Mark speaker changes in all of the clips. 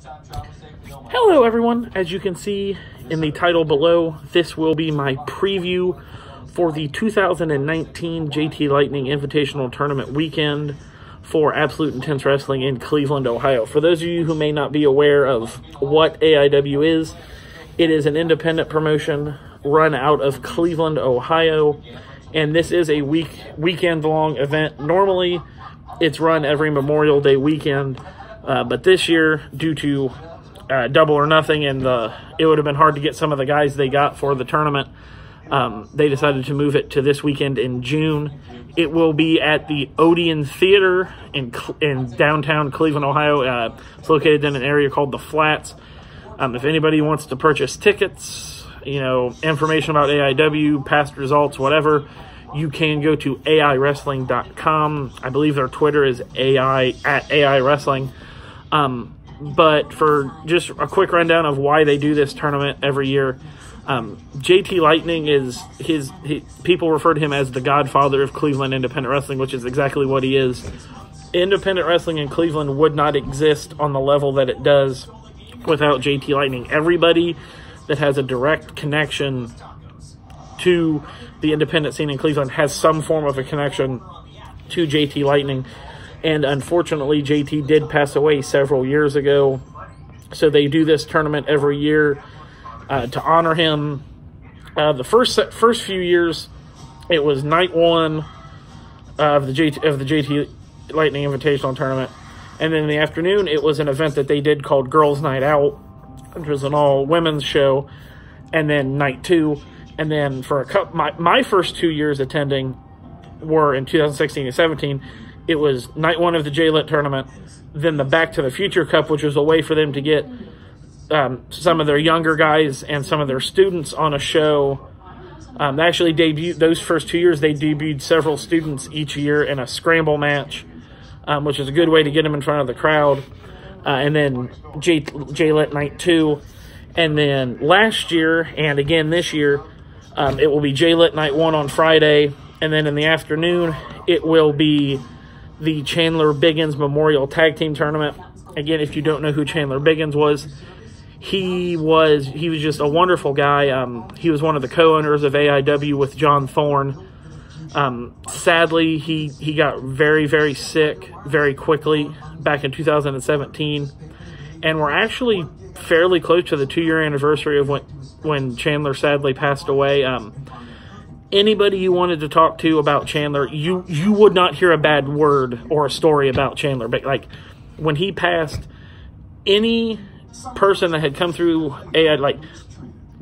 Speaker 1: Hello everyone, as you can see in the title below, this will be my preview for the 2019 JT Lightning Invitational Tournament weekend for Absolute Intense Wrestling in Cleveland, Ohio. For those of you who may not be aware of what AIW is, it is an independent promotion run out of Cleveland, Ohio, and this is a weekend-long event. Normally, it's run every Memorial Day weekend, but this year, due to Double or Nothing, and it would have been hard to get some of the guys they got for the tournament, they decided to move it to this weekend in June. It will be at the Odeon Theater in downtown Cleveland, Ohio. It's located in an area called the Flats. If anybody wants to purchase tickets, information about AIW, past results, whatever, you can go to AIWrestling.com. I believe their Twitter is AI Wrestling. But for just a quick rundown of why they do this tournament every year, JT Lightning is people refer to him as the godfather of Cleveland independent wrestling, which is exactly what he is. Independent wrestling in Cleveland would not exist on the level that it does without JT Lightning. Everybody that has a direct connection to the independent scene in Cleveland has some form of a connection to JT Lightning. And unfortunately, JT did pass away several years ago. So they do this tournament every year to honor him. The first few years, it was night one of the JT Lightning Invitational Tournament. And then in the afternoon, it was an event that they did called Girls Night Out, which was an all-women's show. And then night two. And then for my first 2 years attending were in 2016 and 17. It was night one of the JLIT tournament, then the Back to the Future Cup, which was a way for them to get some of their younger guys and some of their students on a show. They actually debuted, those first 2 years, they debuted several students each year in a scramble match, which is a good way to get them in front of the crowd. And then JLIT night two. And then last year, and again this year, it will be JLIT night one on Friday. And then in the afternoon, it will be the Chandler Biggins Memorial Tag Team Tournament. Again, if you don't know who Chandler Biggins was, he was just a wonderful guy. He was one of the co-owners of AIW with John Thorne. Sadly, he got very, very sick very quickly back in 2017. And we're actually fairly close to the 2-year anniversary of when Chandler sadly passed away. Anybody you wanted to talk to about Chandler, you would not hear a bad word or a story about Chandler. But like when he passed, any person that had come through AI, like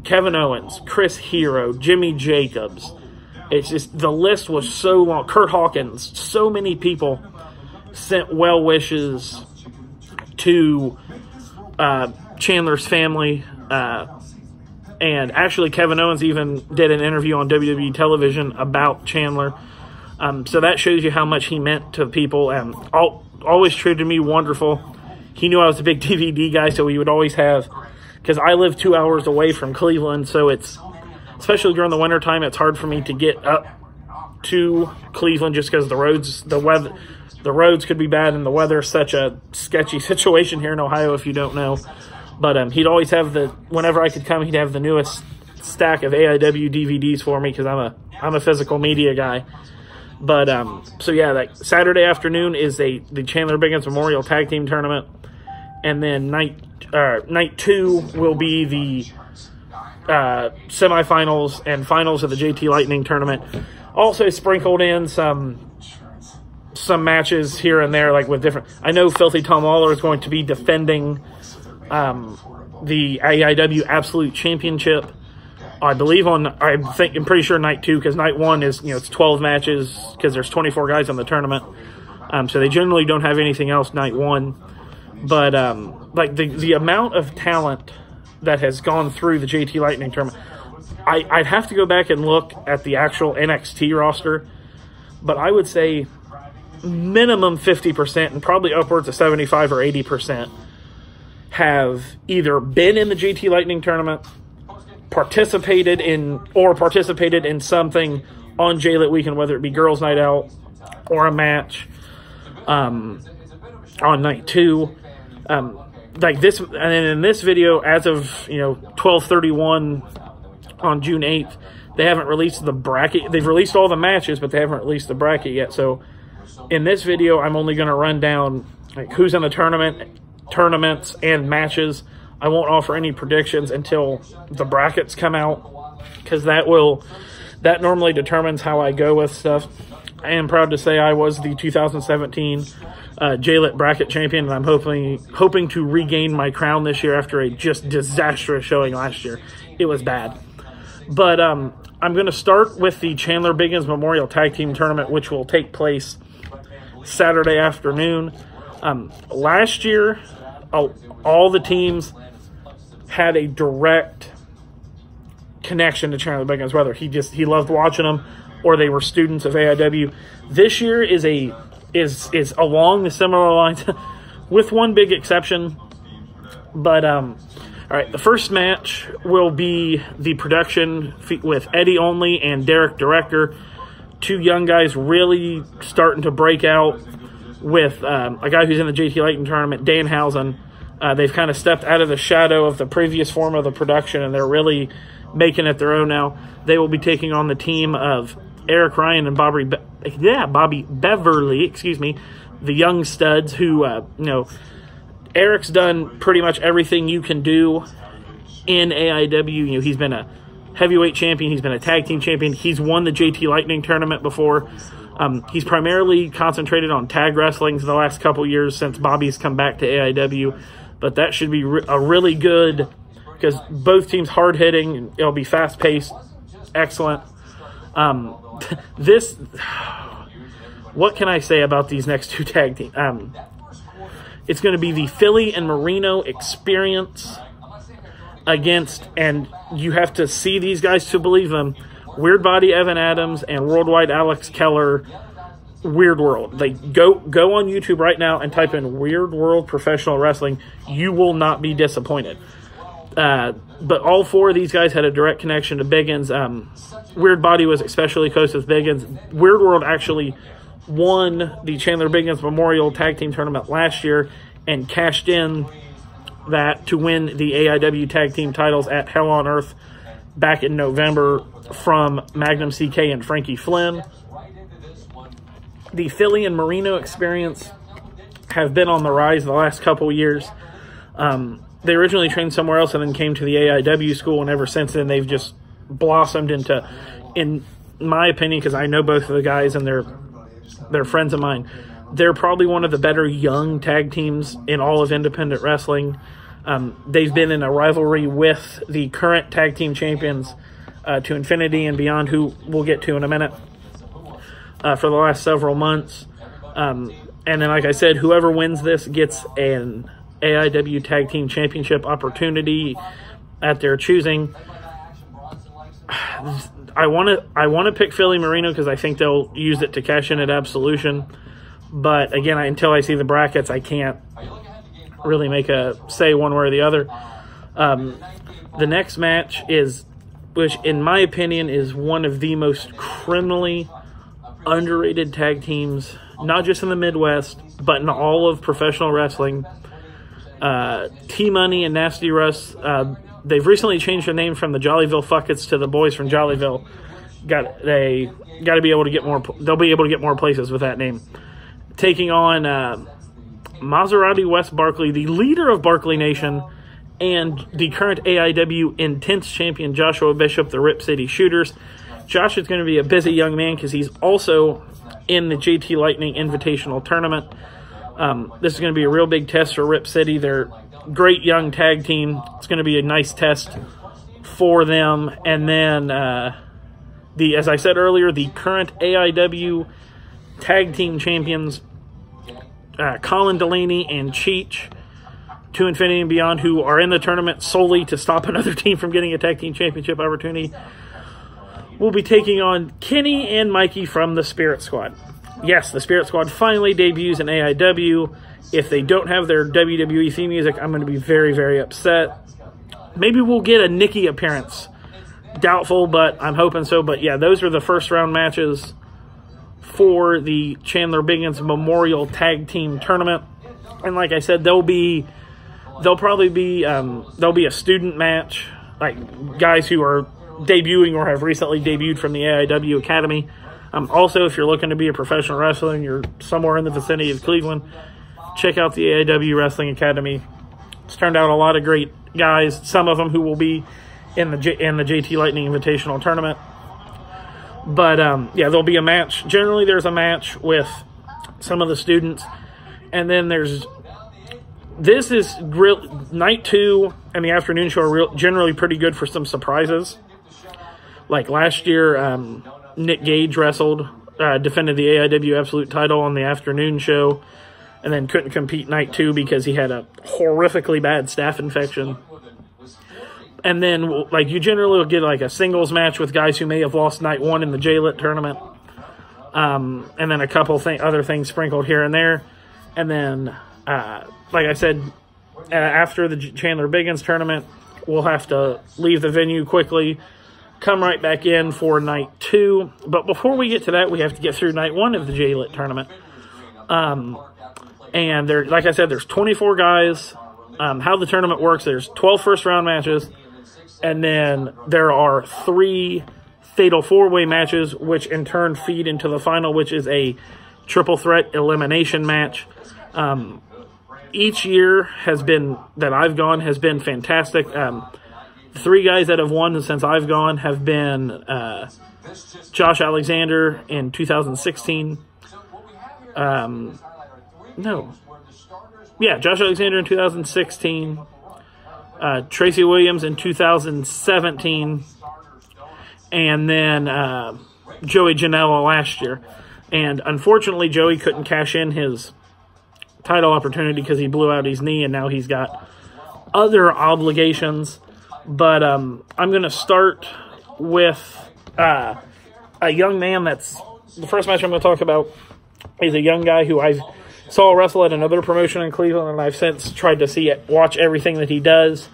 Speaker 1: Kevin Owens, Chris Hero, Jimmy Jacobs, it's just the list was so long. Kurt Hawkins, so many people sent well wishes to Chandler's family. And actually, Kevin Owens even did an interview on WWE television about Chandler. So that shows you how much he meant to people. And always treated me wonderful. He knew I was a big DVD guy, so he would always have... Because I live 2 hours away from Cleveland, so it's... Especially during the wintertime, it's hard for me to get up to Cleveland just because the roads could be bad, and the weather's such a sketchy situation here in Ohio, if you don't know. But he'd always have whenever I could come, he'd have the newest stack of AIW DVDs for me because I'm a physical media guy. But so yeah, like Saturday afternoon is the Chandler Biggins Memorial Tag Team Tournament, and then night two will be the semifinals and finals of the JT Lightning Tournament. Also sprinkled in some matches here and there, like with different. I know Filthy Tom Lawler is going to be defending the AIW Absolute Championship, I believe I'm pretty sure night two, because night one is, it's 12 matches, because there's 24 guys on the tournament. So they generally don't have anything else night one. But, like, the amount of talent that has gone through the JT Lightning tournament, I'd have to go back and look at the actual NXT roster, but I would say minimum 50% and probably upwards of 75 or 80% have either been in the JT Lightning tournament, participated in something on JLIT weekend, whether it be Girls Night Out or a match on night two. like this, and in this video, as of 12/31 on June 8th, they haven't released the bracket. They've released all the matches, but they haven't released the bracket yet. So in this video, I'm only going to run down like who's in the tournaments and matches. I won't offer any predictions until the brackets come out, because that normally determines how I go with stuff. I am proud to say I was the 2017 JLIT bracket champion, and I'm hoping to regain my crown this year after a just disastrous showing last year. It was bad. But I'm going to start with the Chandler Biggins Memorial Tag Team Tournament, which will take place Saturday afternoon. Last year, all the teams had a direct connection to Chandler Biggins, whether he loved watching them or they were students of AIW. This year is along the similar lines, with one big exception. But all right, the first match will be the production with Eddie Only and Derek Director, two young guys really starting to break out, with a guy who's in the JT Lightning tournament, Danhausen. They've kind of stepped out of the shadow of the previous form of the production, and they're really making it their own now. They will be taking on the team of Eric Ryan and Bobby Beverly, the young studs who, Eric's done pretty much everything you can do in AIW. He's been a heavyweight champion. He's been a tag team champion. He's won the JT Lightning tournament before. He's primarily concentrated on tag wrestling for the last couple years since Bobby's come back to AIW. But that should be a really good, because both teams hard-hitting, and it'll be fast-paced, excellent. What can I say about these next two tag teams? It's going to be the Philly and Marino Experience against, and you have to see these guys to believe them, Weird Body Evan Adams and Worldwide Alex Keller, Weird World. Like, go on YouTube right now and type in Weird World Professional Wrestling. You will not be disappointed. But all four of these guys had a direct connection to Biggins. Weird Body was especially close with Biggins. Weird World actually won the Chandler Biggins Memorial Tag Team Tournament last year and cashed in that to win the AIW Tag Team titles at Hell on Earth back in November from Magnum CK and Frankie Flynn. The Philly and Marino Experience have been on the rise the last couple years. They originally trained somewhere else and then came to the AIW school, and ever since then they've just blossomed into, in my opinion, because I know both of the guys and they're friends of mine, they're probably one of the better young tag teams in all of independent wrestling. They've been in a rivalry with the current tag team champions, to Infinity and Beyond, who we'll get to in a minute, for the last several months. And then, like I said, whoever wins this gets an AIW Tag Team Championship opportunity at their choosing. I want to pick Philly Marino because I think they'll use it to cash in at Absolution. But again, until I see the brackets, I can't really make a say one way or the other. The next match is, which in my opinion is one of the most criminally underrated tag teams, not just in the Midwest, but in all of professional wrestling. T-Money and Nasty Russ, they've recently changed their name from the Jollyville Fuckets to the Boys from Jollyville. They got to be able to get more. They'll be able to get more places with that name. Taking on Maserati West Barkley, the leader of Barkley Nation, and the current AIW Intense Champion Joshua Bishop, the Rip City Shooters. Josh is going to be a busy young man because he's also in the JT Lightning Invitational Tournament. This is going to be a real big test for Rip City. They're a great young tag team. It's going to be a nice test for them. And then, as I said earlier, the current AIW Tag Team Champions, Colin Delaney and Cheech, to Infinity and Beyond, who are in the tournament solely to stop another team from getting a Tag Team Championship opportunity, will be taking on Kenny and Mikey from the Spirit Squad. Yes, the Spirit Squad finally debuts in AIW. If they don't have their WWE theme music, I'm going to be very, very upset. Maybe we'll get a Nikki appearance. Doubtful, but I'm hoping so. But yeah, those are the first round matches for the Chandler Biggins Memorial Tag Team Tournament. And like I said, they'll be there'll probably be there'll be a student match, like guys who are debuting or have recently debuted from the AIW Academy. Also, if you're looking to be a professional wrestler and you're somewhere in the vicinity of Cleveland, check out the AIW Wrestling Academy. It's turned out a lot of great guys, some of them who will be in the JT Lightning Invitational Tournament. But, yeah, there'll be a match. Generally, there's a match with some of the students. And then this is night 2 and the afternoon show are generally pretty good for some surprises. Like last year, Nick Gage wrestled, defended the AIW Absolute title on the afternoon show, and then couldn't compete night 2 because he had a horrifically bad staph infection. And then, like, you generally will get, like, a singles match with guys who may have lost night 1 in the JLIT tournament. And then a couple other things sprinkled here and there. And then, like I said, after the Chandler Biggins tournament, we'll have to leave the venue quickly, come right back in for night 2. But before we get to that, we have to get through night 1 of the JLIT tournament. And there, like I said, there's 24 guys. How the tournament works, there's 12 first-round matches, and then there are 3 fatal 4-way matches, which in turn feed into the final, which is a triple threat elimination match. Each year that I've gone has been fantastic. 3 guys that have won since I've gone have been Josh Alexander in 2016. Josh Alexander in 2016. Tracy Williams in 2017. And then Joey Janela last year. And unfortunately, Joey couldn't cash in his title opportunity because he blew out his knee, and now he's got other obligations. But I'm going to start with a young man that's... The first match I'm going to talk about is a young guy who I saw wrestle at another promotion in Cleveland, and I've since tried to watch everything that he does.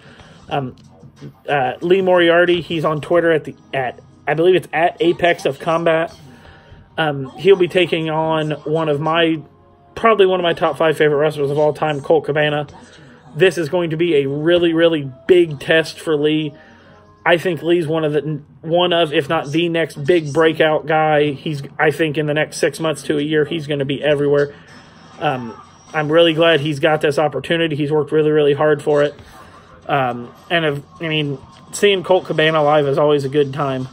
Speaker 1: Lee Moriarty, he's on Twitter at I believe it's at Apex of Combat. He'll be taking on probably one of my top 5 favorite wrestlers of all time, Colt Cabana. This is going to be a really, really big test for Lee. I think Lee's one of, if not the next big breakout guy. I think in the next 6 months to a year, he's going to be everywhere. I'm really glad he's got this opportunity. He's worked really, really hard for it. Seeing Colt Cabana live is always a good time.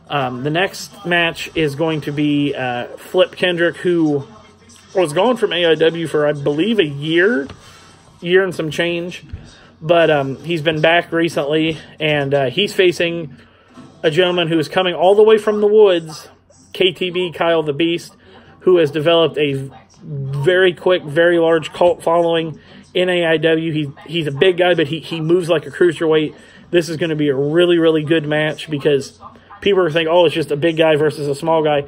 Speaker 1: The next match is going to be Flip Kendrick, who was gone from AIW for, I believe, a year and some change. But he's been back recently, and he's facing a gentleman who is coming all the way from the woods, KTB, Kyle the Beast, who has developed a very quick, very large cult following in AIW. He's a big guy, but he moves like a cruiserweight. This is going to be a really, really good match because people are thinking, it's just a big guy versus a small guy.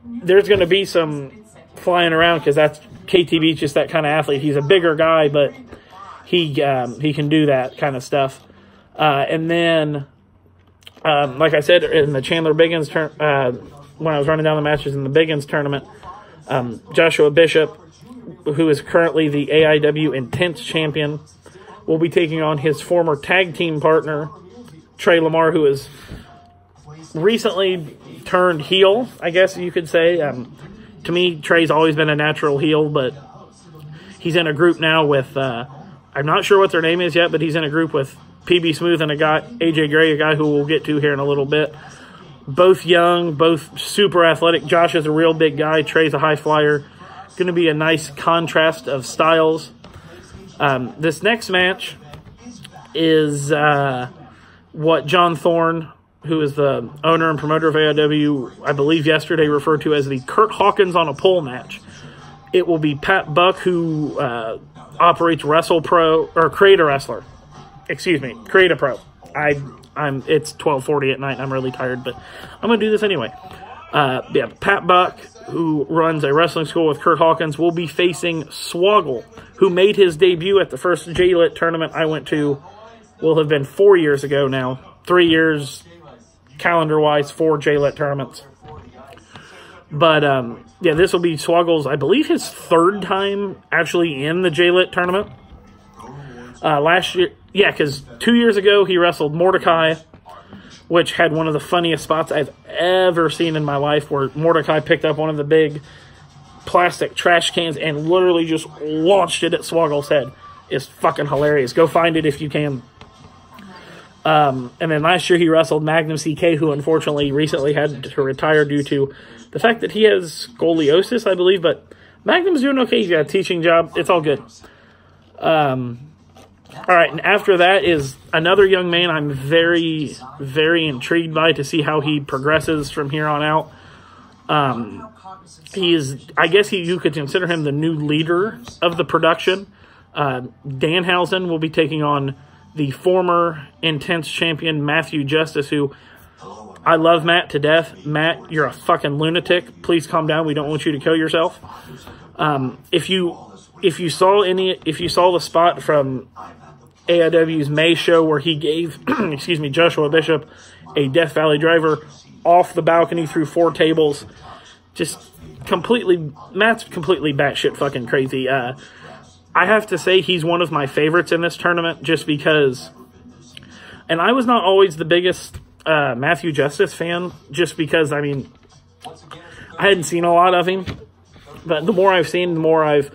Speaker 1: There's going to be some flying around because that's KTB's just that kind of athlete. He's a bigger guy, but he can do that kind of stuff. And then, like I said, in the Chandler Biggins when I was running down the matches in the Biggins tournament, Joshua Bishop, who is currently the AIW Intense champion, will be taking on his former tag team partner, Trey Lamar, who is recently turned heel, I guess you could say. To me, Trey's always been a natural heel, but he's in a group now with, I'm not sure what their name is yet, but he's in a group with PB Smooth and AJ Gray, a guy who we'll get to here in a little bit. Both young, both super athletic. Josh is a real big guy. Trey's a high flyer. Going to be a nice contrast of styles. This next match is what John Thorne, who is the owner and promoter of AIW, I believe yesterday referred to as the Kurt Hawkins on a pole match. It will be Pat Buck, who operates Wrestle Pro, or Create a Wrestler. Excuse me, Create a Pro. It's 12:40 at night and I'm really tired, but I'm going to do this anyway. Pat Buck, who runs a wrestling school with Kurt Hawkins, will be facing Swoggle, who made his debut at the first JLIT tournament I went to, will have been 4 years ago now. 3 years, calendar-wise, 4 JLIT tournaments. But, this will be Swoggle's, I believe, his 3rd time actually in the JLIT tournament. Last year, yeah, because 2 years ago he wrestled Mordecai, which had one of the funniest spots I've ever seen in my life, where Mordecai picked up one of the big plastic trash cans and literally just launched it at Swoggle's head. It's fucking hilarious. Go find it if you can. And then last year he wrestled Magnum CK, who unfortunately recently had to retire due to the fact that he has scoliosis, I believe. But Magnum's doing okay. He's got a teaching job. It's all good. All right, and after that is another young man I'm very, very intrigued by to see how he progresses from here on out. I guess you could consider him the new leader of the production. Danhausen will be taking on the former Intense champion Matthew Justice, who I love Matt to death. Matt, you're a fucking lunatic. Please calm down. We don't want you to kill yourself. If you saw the spot from AIW's May show where he gave, excuse me, Joshua Bishop a Death Valley driver off the balcony through 4 tables, just Matt's completely batshit fucking crazy. I have to say he's one of my favorites in this tournament just because, and I was not always the biggest Matthew Justice fan just because, I mean, I hadn't seen a lot of him, but the more I've seen, the more I've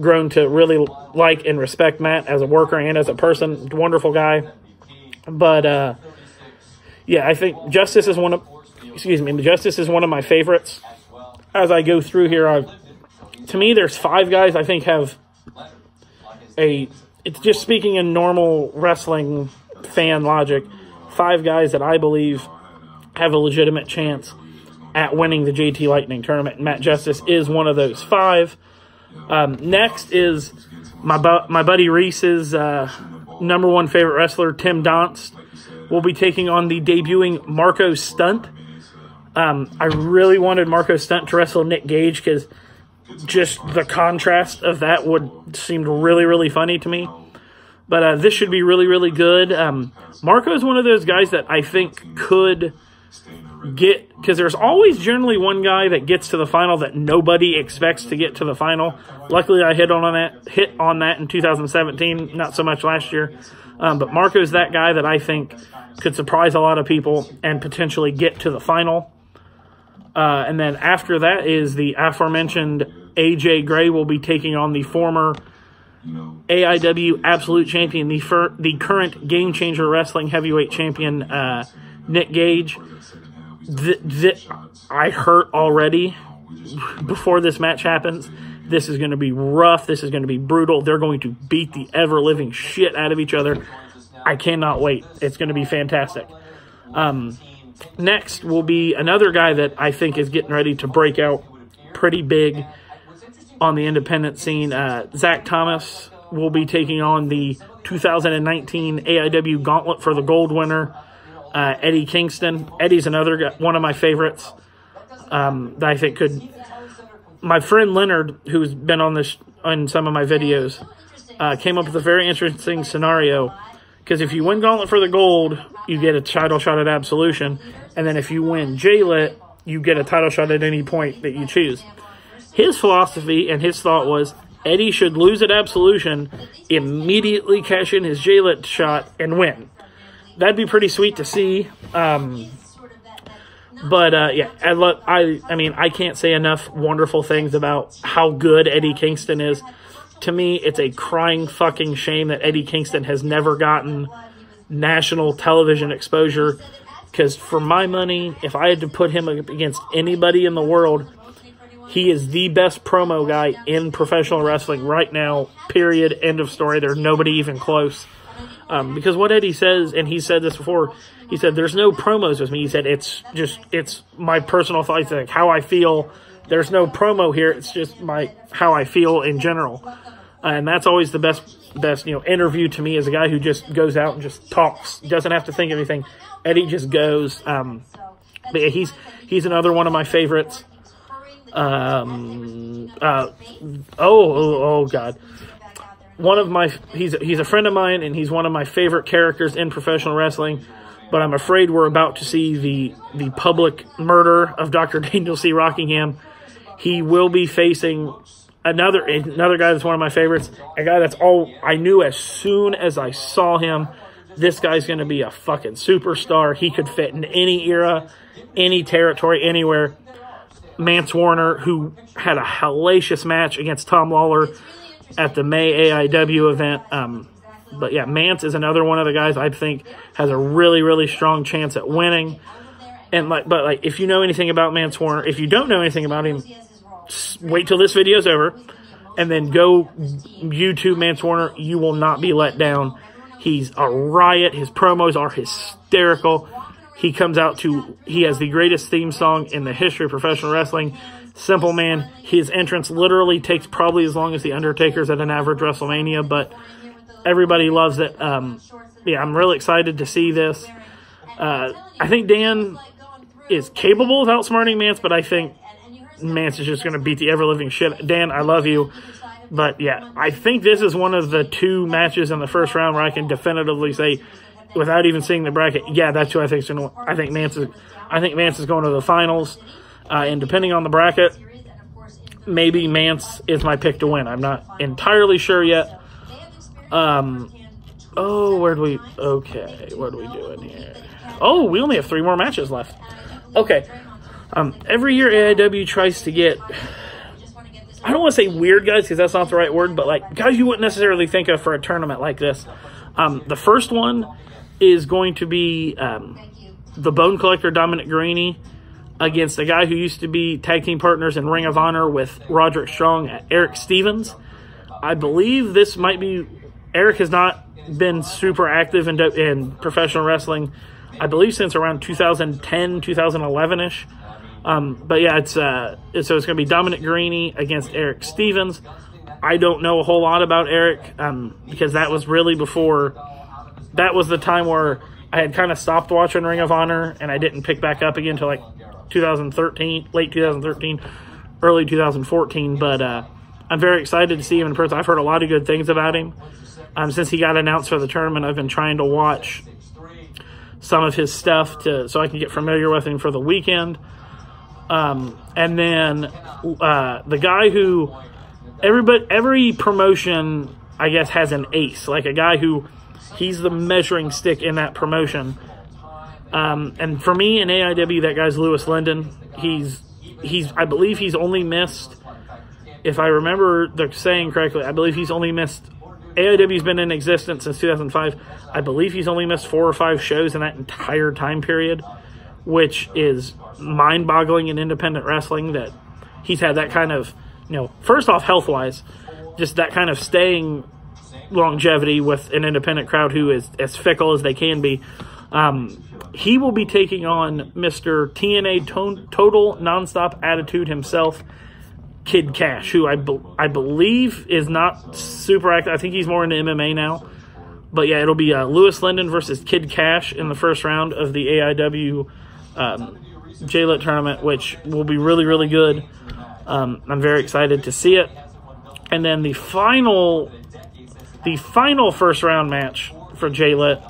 Speaker 1: grown to really like and respect Matt as a worker and as a person. Wonderful guy. But yeah, I think Justice is one of my favorites. As I go through here, to me there's 5 guys I think have it's just speaking in normal wrestling fan logic, 5 guys that I believe have a legitimate chance at winning the JT Lightning tournament. Matt Justice is one of those 5. Next is my buddy Reese's number 1 favorite wrestler, Tim Donst, will be taking on the debuting Marco Stunt. I really wanted Marco Stunt to wrestle Nick Gage because just the contrast of that seemed really, really funny to me. But this should be really, really good. Marco is one of those guys that I think could get, because there's always generally one guy that gets to the final that nobody expects to get to the final. Luckily, I hit on that in 2017, not so much last year. But Marco's that guy that I think could surprise a lot of people and potentially get to the final. And then after that is the aforementioned AJ Gray will be taking on the former AIW Absolute Champion, the current Game Changer Wrestling Heavyweight Champion, Nick Gage. I hurt already before this match happens. This is going to be rough. This is going to be brutal. They're going to beat the ever-living shit out of each other. I cannot wait. It's going to be fantastic. Next will be another guy that I think is getting ready to break out pretty big on the independent scene. Zach Thomas will be taking on the 2019 AIW Gauntlet for the Gold winner, Eddie Kingston. Eddie's another guy, one of my favorites that I think could. My friend Leonard, who's been on some of my videos, came up with a very interesting scenario. Because if you win Gauntlet for the Gold, you get a title shot at Absolution. And then if you win JLIT, you get a title shot at any point that you choose. His philosophy and his thought was Eddie should lose at Absolution, immediately cash in his JLIT shot, and win. That'd be pretty sweet to see. Yeah, I mean, I can't say enough wonderful things about how good Eddie Kingston is. To me, it's a crying fucking shame that Eddie Kingston has never gotten national television exposure. Because for my money, if I had to put him against anybody in the world, he is the best promo guy in professional wrestling right now, period, end of story. There's nobody even close. Because what Eddie says, and he said this before, he said, there's no promos with me. He said, it's my personal thoughts, like how I feel. There's no promo here. It's just how I feel in general. And that's always the best, interview to me, as a guy who just goes out and just talks. Doesn't have to think of anything. Eddie just goes. But yeah, he's another one of my favorites. Oh God. He's a friend of mine, and he's one of my favorite characters in professional wrestling. But I'm afraid we're about to see the public murder of Dr. Daniel C. Rockingham. He will be facing Another guy that's one of my favorites. A guy that's all I knew as soon as I saw him. This guy's going to be a fucking superstar. He could fit in any era, any territory, anywhere. Mance Warner, who had a hellacious match against Tom Lawler at the May AIW event. But yeah, Mance is another one of the guys I think has a really, really strong chance at winning. And but if you know anything about Mance Warner, if you don't know anything about him, wait till this video's over, and then go YouTube Mance Warner. You will not be let down. He's a riot. His promos are hysterical. He comes out he has the greatest theme song in the history of professional wrestling. Simple Man. His entrance literally takes probably as long as The Undertaker's at an average WrestleMania, but everybody loves it. Yeah, I'm really excited to see this. I think Dan is capable of outsmarting Mance, but I think Mance is just going to beat the ever-living shit. Dan, I love you. But yeah, I think this is one of the 2 matches in the first round where I can definitively say, without even seeing the bracket, yeah, that's who I think is going to win. I think Mance is going to the finals. And depending on the bracket, maybe Mance is my pick to win. I'm not entirely sure yet. Oh, what are we doing here? Oh, we only have 3 more matches left. Okay. Every year AIW tries to get, I don't want to say weird guys because that's not the right word, but like guys you wouldn't necessarily think of for a tournament like this. The first one is going to be the Bone Collector Dominic Garrini against a guy who used to be tag team partners in Ring of Honor with Roderick Strong, Eric Stevens. I believe this might be, Eric has not been super active in professional wrestling, I believe since around 2010, 2011-ish. But yeah, so it's going to be Dominic Garrini against Eric Stevens. I don't know a whole lot about Eric because that was really before, that was the time where I had kind of stopped watching Ring of Honor and I didn't pick back up again until like 2013, late 2013, early 2014. But I'm very excited to see him in person. I've heard a lot of good things about him. Since he got announced for the tournament, I've been trying to watch some of his stuff so I can get familiar with him for the weekend. And then the guy who every promotion, I guess, has an ace, like a guy who he's the measuring stick in that promotion. And for me in AIW, that guy's Lewis Linden. I believe he's only missed, if I remember the saying correctly, I believe he's only missed, AIW's been in existence since 2005. I believe he's only missed 4 or 5 shows in that entire time period, which is mind-boggling in independent wrestling that he's had that kind of, first off, health-wise, just that kind of staying longevity with an independent crowd who is as fickle as they can be. He will be taking on Mr. TNA Total Nonstop Attitude himself, Kid Cash, who I believe is not super active. I think he's more into MMA now. But yeah, it'll be Lewis Linden versus Kid Cash in the first round of the AIW JLIT tournament, which will be really, really good. I'm very excited to see it. And then the final first round match for JLIT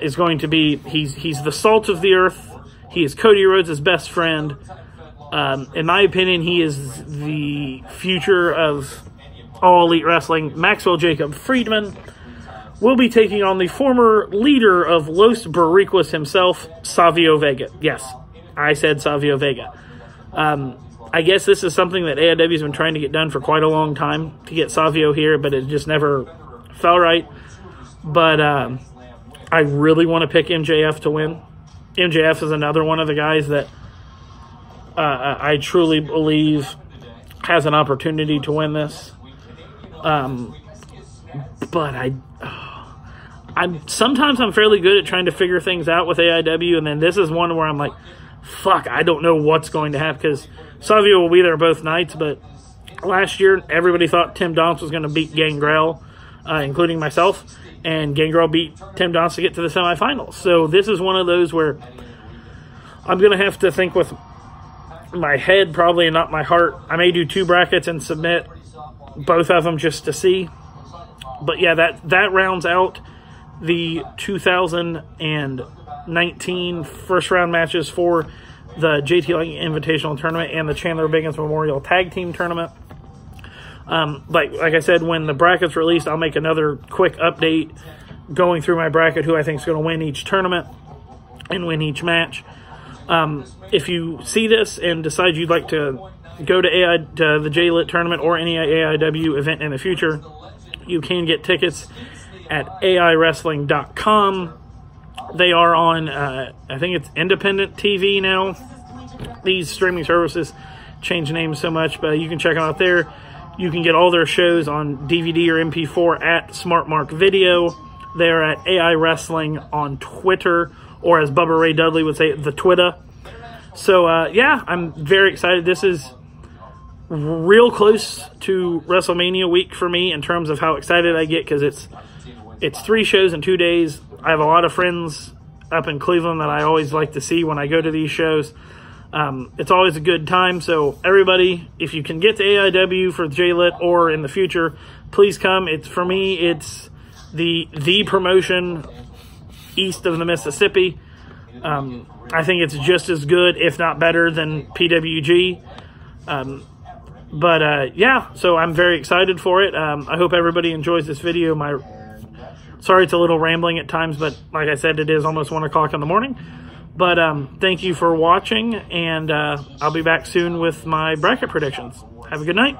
Speaker 1: is going to be, he's the salt of the earth. He is Cody Rhodes' best friend. In my opinion, he is the future of All Elite Wrestling. Maxwell Jacob Friedman will be taking on the former leader of Los Boricuas himself, Savio Vega. Yes, I said Savio Vega. I guess this is something that AIW's been trying to get done for quite a long time, to get Savio here, but it just never felt right. But I really want to pick MJF to win. MJF is another one of the guys that I truly believe has an opportunity to win this. But sometimes I'm fairly good at trying to figure things out with AIW, and then this is one where I'm like, fuck, I don't know what's going to happen, because Savio will be there both nights, but last year everybody thought Tim Donst was going to beat Gangrel, including myself, and Gangrel beat Tim Donst to get to the semifinals. So this is one of those where I'm going to have to think with my head probably and not my heart. I may do 2 brackets and submit both of them just to see. But yeah, that rounds out the 2019 first round matches for the JT Lightning Invitational Tournament and the Chandler Biggins Memorial Tag Team Tournament. Like I said, when the bracket's released, I'll make another quick update going through my bracket, who I think is going to win each tournament and win each match. If you see this and decide you'd like to go to the JLIT tournament or any AIW event in the future, you can get tickets at AIWrestling.com. They are on, I think it's independent TV now. These streaming services change names so much, but you can check them out there. You can get all their shows on DVD or MP4 at SmartMark Video. They're at AI Wrestling on Twitter, or as Bubba Ray Dudley would say, the Twitter. So, yeah, I'm very excited. This is real close to WrestleMania week for me in terms of how excited I get, because it's 3 shows in 2 days. I have a lot of friends up in Cleveland that I always like to see when I go to these shows. It's always a good time. So everybody, if you can get to AIW for JLIT or in the future, please come. For me, it's the promotion east of the Mississippi. I think it's just as good, if not better, than PWG. Yeah, so I'm very excited for it. I hope everybody enjoys this video. Sorry it's a little rambling at times, but like I said, it is almost 1 o'clock in the morning. But thank you for watching, and I'll be back soon with my bracket predictions. Have a good night.